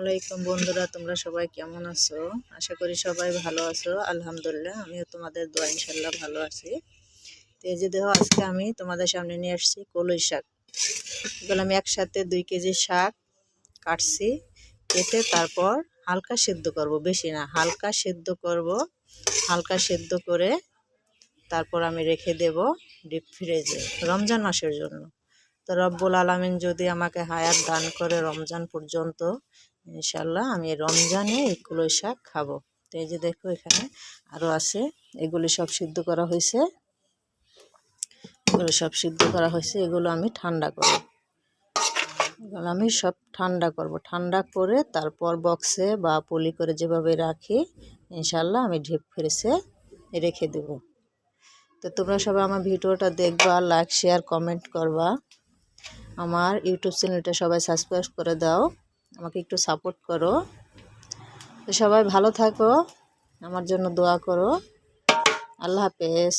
আলাইকুম বন্ধুরা, তোমরা সবাই কেমন আছো? আশা করি সবাই ভালো আছো। আলহামদুলিল্লাহ, আমিও তোমাদের দোয়া ইনশাল্লাহ ভালো আছি। তো এই যে দেখো, আজকে আমি তোমাদের সামনে নিয়ে আসছি কলই শাক। এগুলো আমি একসাথে 2 কেজি শাক কাটছি, কেটে তারপর হালকা সেদ্ধ করব, বেশি না, হালকা সেদ্ধ করব। হালকা সেদ্ধ করে তারপর আমি রেখে দেব ডিপ ফ্রিজে রমজান মাসের জন্য। তো রব্বুল আলামিন যদি আমাকে হায়াত দান করে রমজান পর্যন্ত, ইনশাল্লাহ আমি রমজানে এই কলই শাক খাবো। তো এই যে দেখো, এখানে আরও আছে, এগুলি সব সিদ্ধ করা হয়েছে। এগুলো আমি ঠান্ডা করব। ঠান্ডা করে তারপর বক্সে বা পলি করে যেভাবে রাখি, ইনশাল্লাহ আমি ডিপ ফ্রিজে রেখে দেব। তো তোমরা সবাই আমার ভিডিওটা দেখবা, লাইক শেয়ার কমেন্ট করবা। আমার ইউটিউব চ্যানেলটা সবাই সাবস্ক্রাইব করে দাও, আমাকে একটু সাপোর্ট করো। তো সবাই ভালো থাকো, আমার জন্য দোয়া করো। আল্লাহ হাফেজ।